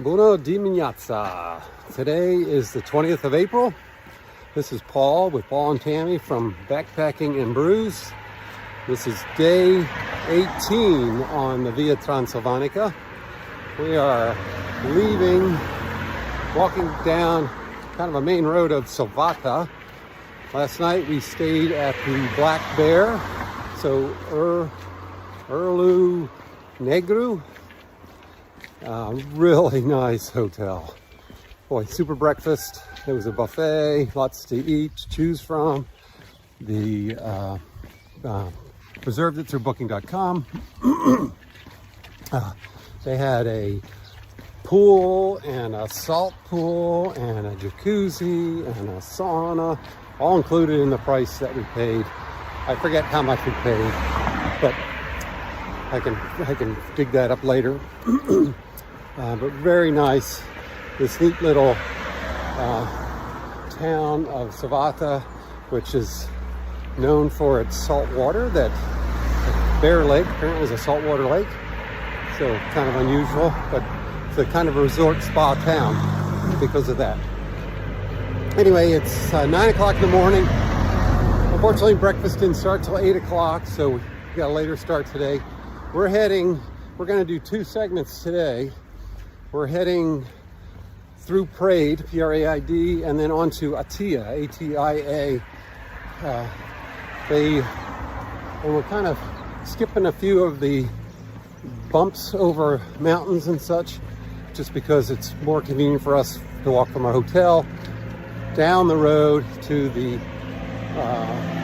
Buona dimineața. Today is the 20th of April. This is Paul with Paul and Tammy from Backpacking and Brews. This is day 18 on the Via Transilvanica. We are leaving, walking down kind of a main road of Sovata. Last night we stayed at the Black Bear, so Erlu Negru. Really nice hotel. Boy, super breakfast. There was a buffet, lots to eat, to choose from. The reserved it through booking.com. They had a pool and a salt pool and a jacuzzi and a sauna, all included in the price that we paid. I forget how much we paid, but I can dig that up later. But very nice. This neat little town of Sovata, which is known for its salt water. That Bear Lake apparently is a saltwater lake, so kind of unusual, but it's a kind of a resort spa town because of that. Anyway, it's 9 o'clock in the morning. Unfortunately, breakfast didn't start till 8 o'clock, so we got a later start today. We're going to do two segments today. We're heading through Praid, P-R-A-I-D, and then on to Atia, A-T-I-A. And we're kind of skipping a few of the bumps over mountains and such, just because it's more convenient for us to walk from our hotel down the road to the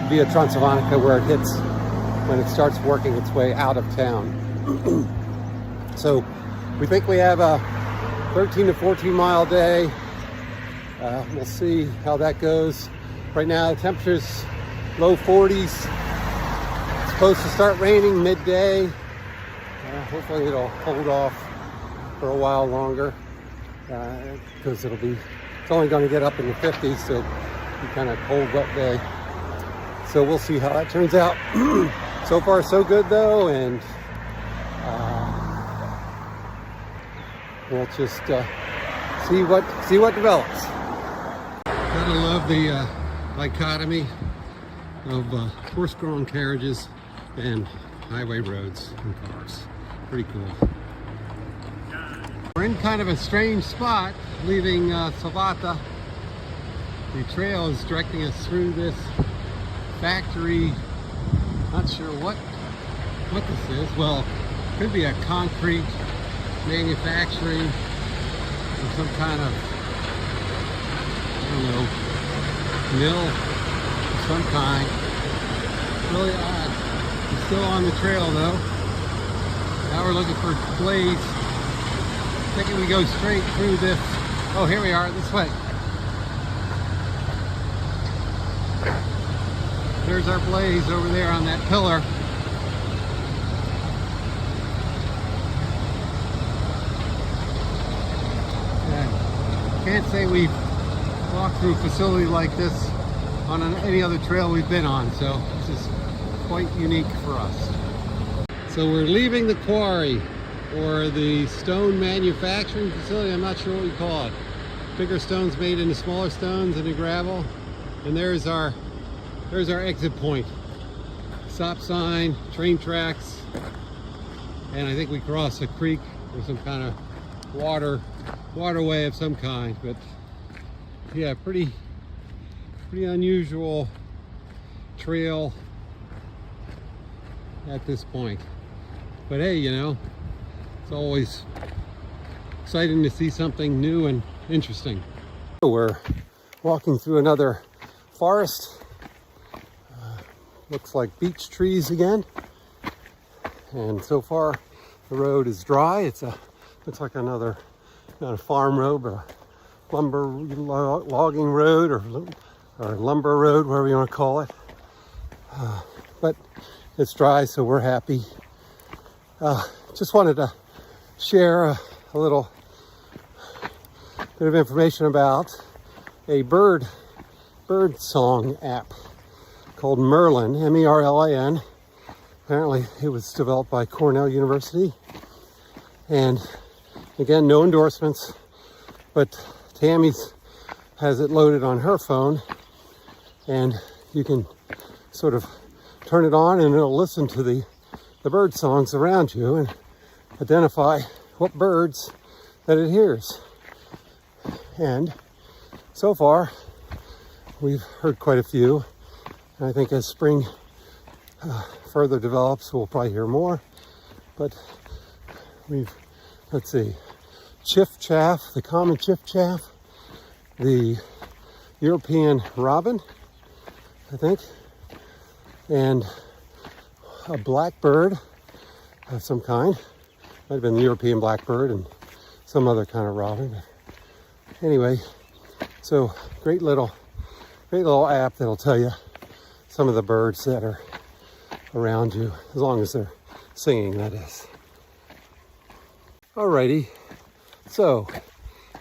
Via Transilvanica, where it hits when it starts working its way out of town. So we think we have a 13 to 14 mile day. We'll see how that goes. Right now the temperature's low 40s. It's supposed to start raining midday. Hopefully it'll hold off for a while longer, because it's only going to get up in the 50s, so it'll be kind of cold, wet day. So we'll see how that turns out. So far so good though, and we'll just see what develops. Gotta love the dichotomy of horse-drawn carriages and highway roads and cars. Pretty cool. We're in kind of a strange spot leaving Sovata. The trail is directing us through this factory. Not sure what this is. Well, could be a concrete manufacturing or some kind of, I don't know, mill of some kind. Really odd. We're still on the trail though. Now we're looking for blades. Thinking we go straight through this. Oh, here we are, this way. There's our blaze over there on that pillar. Can't say we've walked through a facility like this on any other trail we've been on, so this is quite unique for us. So we're leaving the quarry, or the stone manufacturing facility. I'm not sure what we call it. Bigger stones made into smaller stones and the gravel. And there's our exit point. Stop sign, train tracks, and I think we cross a creek or some kind of waterway of some kind. But yeah, pretty unusual trail at this point. But hey, you know, it's always exciting to see something new and interesting. We're walking through another forest. Looks like beech trees again. And so far the road is dry. Looks like another, not a farm road, but a logging road or lumber road, whatever you want to call it. But it's dry, so we're happy. Just wanted to share a little bit of information about a bird song app called Merlin, M-E-R-L-I-N. Apparently it was developed by Cornell University, and Again, no endorsements, but Tammy's has it loaded on her phone, and you can sort of turn it on and it'll listen to the bird songs around you and identify what birds that it hears. And so far, we've heard quite a few. And I think as spring further develops, we'll probably hear more. But let's see, chiff-chaff, the common chiff-chaff, the European robin, I think, and a blackbird of some kind. Might have been the European blackbird and some other kind of robin. Anyway, so great little app that'll tell you some of the birds that are around you, as long as they're singing, that is. Alrighty, so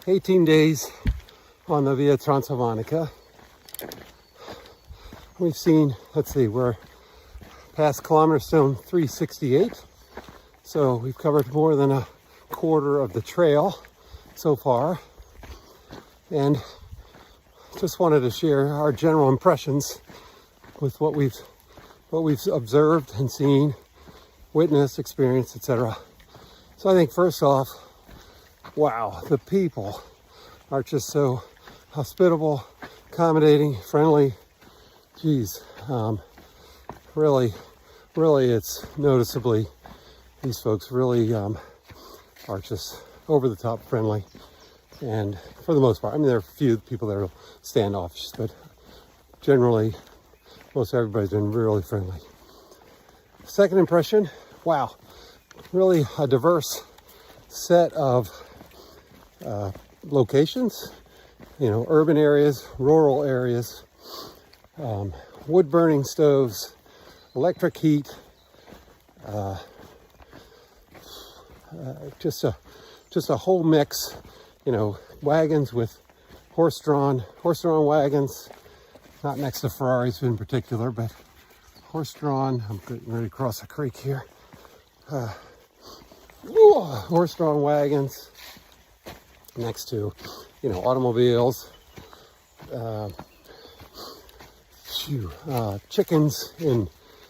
18 days on the Via Transilvanica. We've seen, let's see, we're past kilometer stone 368. So we've covered more than a quarter of the trail so far. And just wanted to share our general impressions with what we've observed and seen, witnessed, experienced, etc. So I think first off, wow, the people are just so hospitable, accommodating, friendly. Geez, really, it's noticeably, these folks really are just over the top friendly. And for the most part, I mean, there are a few people that are standoffish, but generally, most everybody's been really friendly. Second impression, wow, really a diverse set of locations, you know, urban areas, rural areas, wood burning stoves, electric heat, just a whole mix, you know, wagons with horse-drawn wagons, not next to Ferraris in particular, but horse-drawn. I'm getting ready to cross a creek here. Horse-drawn wagons next to, you know, automobiles, chickens in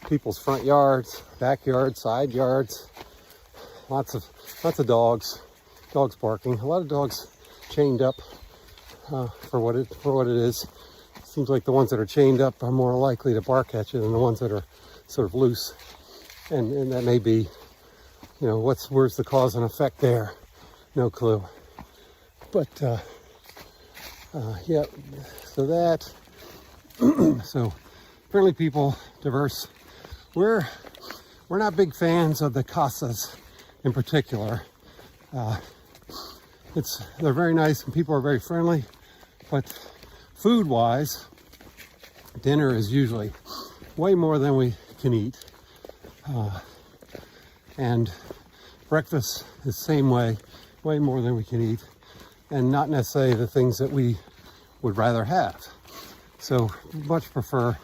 people's front yards, backyards, side yards, lots of dogs barking, a lot of dogs chained up for what it is. Seems like the ones that are chained up are more likely to bark at you than the ones that are sort of loose, and that may be, you know, where's the cause and effect there? No clue. But yeah, so that so friendly people, diverse. We're not big fans of the casas in particular. They're very nice and people are very friendly, but food-wise, dinner is usually way more than we can eat, and breakfast is the same way more than we can eat, and not necessarily the things that we would rather have. So much prefer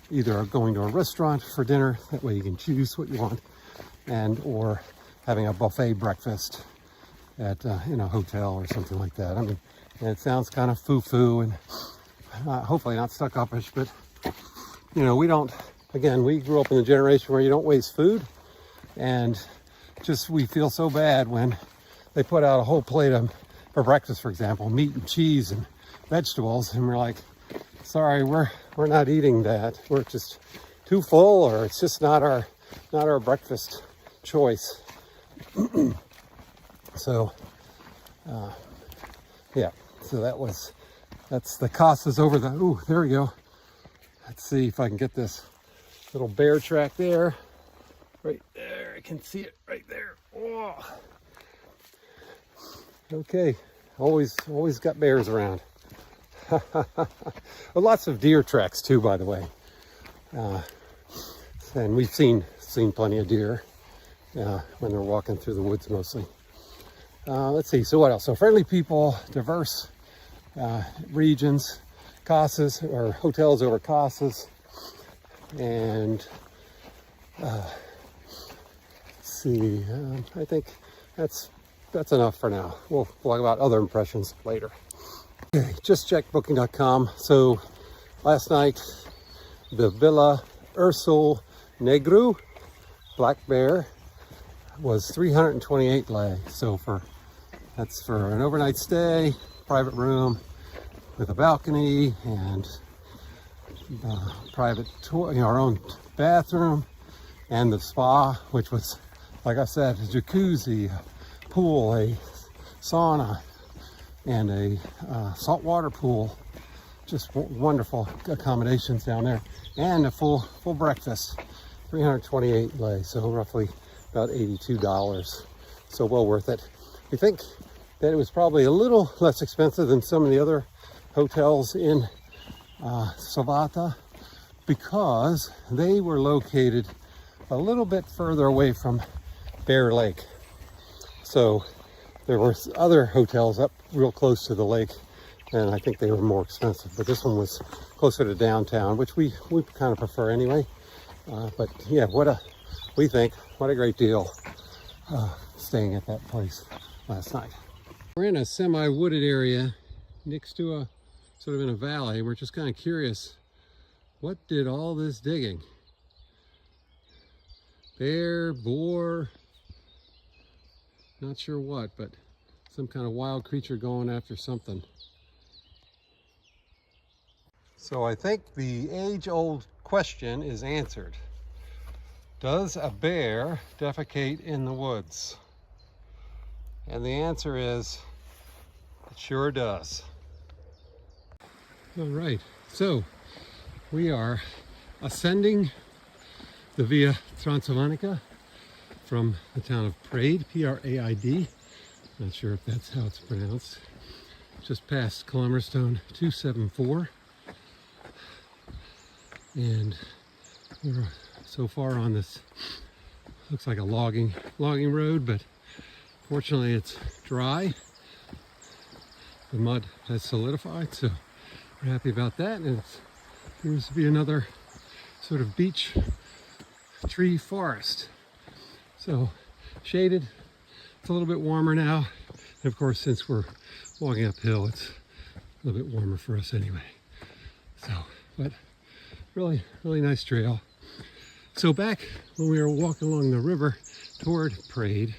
either going to a restaurant for dinner, that way you can choose what you want, or having a buffet breakfast at in a hotel or something like that. I mean, it sounds kind of foo-foo and hopefully not stuck-upish, but you know, we grew up in a generation where you don't waste food, and we feel so bad when they put out a whole plate for breakfast, for example, meat and cheese and vegetables, and we're like, sorry, we're not eating that. We're just too full, or it's just not our breakfast choice. So yeah, so that's the casas over the, ooh, there we go. Let's see if I can get this little bear track there. Right there, I can see it right there. Oh. Okay, always got bears around. Well, lots of deer tracks too, by the way. And we've seen plenty of deer when they're walking through the woods mostly. Let's see, so what else? So friendly people, diverse regions, casas or hotels over casas, and let's see, I think that's that's enough for now. We'll talk about other impressions later. Okay, just checked booking.com. So last night, the Villa Ursul Negru Black Bear was 328 lei. So that's for an overnight stay, private room with a balcony and private tour, our own bathroom, and the spa, which was, like I said, a jacuzzi, a pool, a sauna, and a saltwater pool. Just wonderful accommodations down there, and a full breakfast. 328 lei, so roughly about $82. So well worth it. We think that it was probably a little less expensive than some of the other hotels in Sovata, because they were located a little bit further away from Bear Lake. So there were other hotels up real close to the lake, and I think they were more expensive. But this one was closer to downtown, which we kind of prefer anyway. But yeah, what a great deal staying at that place last night. We're in a semi-wooded area next to a sort of in a valley. We're just kind of curious, what did all this digging? Bear, boar, not sure what, but some kind of wild creature going after something. So I think the age-old question is answered. Does a bear defecate in the woods? And the answer is, it sure does. All right, so we are ascending the Via Transilvanica from the town of Praid, P-R-A-I-D. Not sure if that's how it's pronounced. Just past kilometer stone 274. And we're so far on this, looks like a logging road, but fortunately it's dry. The mud has solidified, so we're happy about that. And it seems to be another sort of beech tree forest. So shaded, it's a little bit warmer now. And of course, since we're walking uphill, it's a little bit warmer for us anyway. So, but really nice trail. So back when we were walking along the river toward Praid,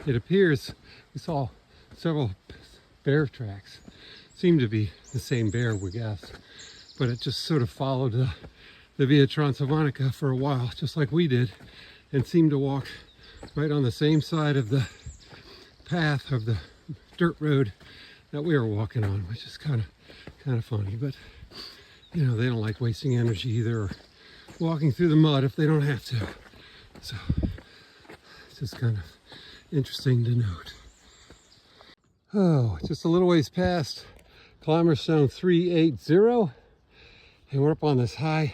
it appears we saw several bear tracks. Seemed to be the same bear, we guess, but it just sort of followed the Via Transilvanica for a while, just like we did, and seemed to walk right on the same side of the path of the dirt road that we were walking on, which is kind of funny. But you know, they don't like wasting energy either, or walking through the mud if they don't have to. So it's just kind of interesting to note. Oh, just a little ways past kilometer stone 380, and we're up on this high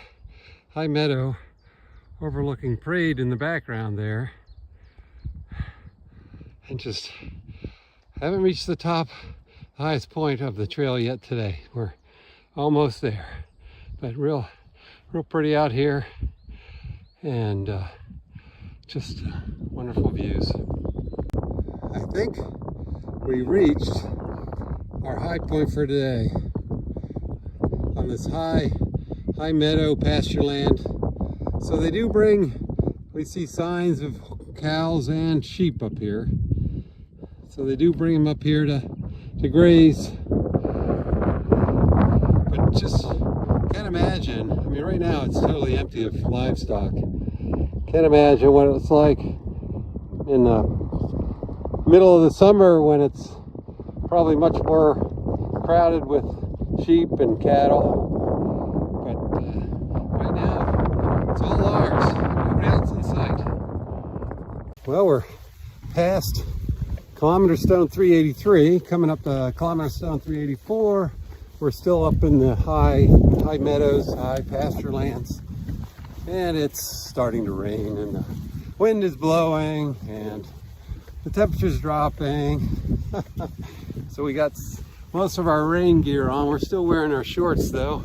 meadow overlooking Praid in the background there, and just haven't reached the top, highest point of the trail yet today. We're almost there, but real pretty out here, and just wonderful views. I think we reached our high point for today on this high meadow pasture land. So they do we see signs of cows and sheep up here. So they do bring them up here to graze. But just can't imagine, I mean, right now it's totally empty of livestock. Can't imagine what it's like in the middle of the summer when it's probably much more crowded with sheep and cattle. But right now it's all ours, nobody else in sight. Well, we're past kilometer stone 383, coming up to kilometer stone 384. We're still up in the high meadows, high pasture lands, and it's starting to rain, and the wind is blowing, and the temperature's dropping. So we got most of our rain gear on. We're still wearing our shorts though,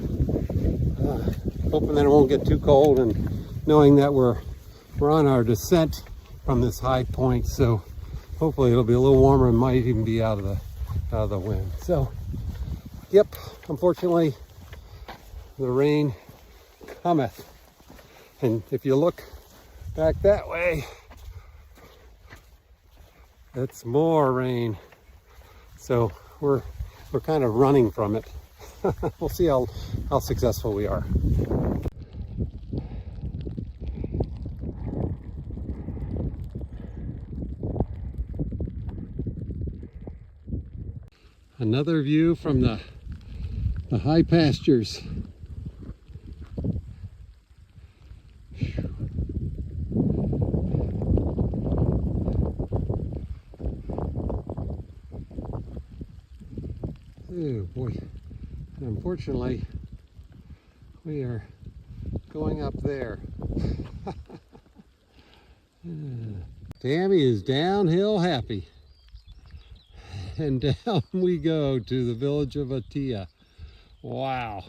hoping that it won't get too cold, and knowing that we're on our descent from this high point, so hopefully it'll be a little warmer and might even be out of the wind. So, yep, unfortunately, the rain cometh. And if you look back that way, it's more rain. So we're kind of running from it. We'll see how successful we are. Another view from the high pastures. Oh boy, unfortunately we are going up there. Tammy is downhill happy. And down we go to the village of Atia. Wow,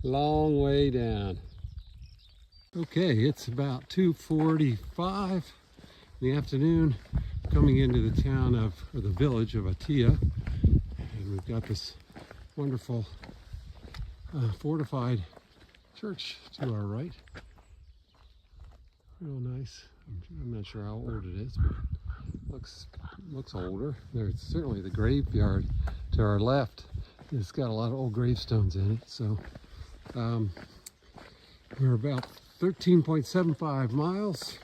long way down. Okay, it's about 2:45 in the afternoon, coming into the town of, or the village of Atia. And we've got this wonderful fortified church to our right. Real nice. I'm not sure how old it is, but looks older. There's certainly the graveyard to our left. It's got a lot of old gravestones in it. So we're about 13.75 miles.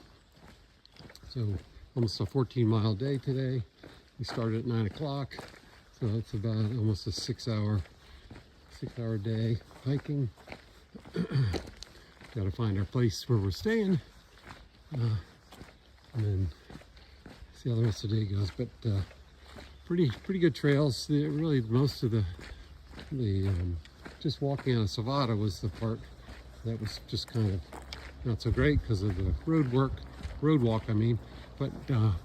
So almost a 14-mile day today. We started at 9 o'clock. So it's about almost a 6-hour day hiking. Got to find our place where we're staying, and then see how the rest of the day goes. But pretty good trails. Really, most of the just walking out of Sovata was the part that was just kind of not so great because of the road walk. I mean, but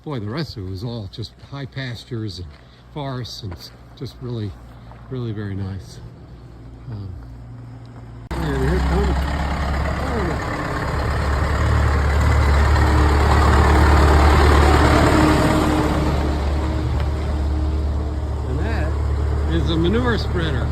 boy, the rest of it was all just high pastures and forests, and just really very nice. And here it comes. And that is a manure spreader.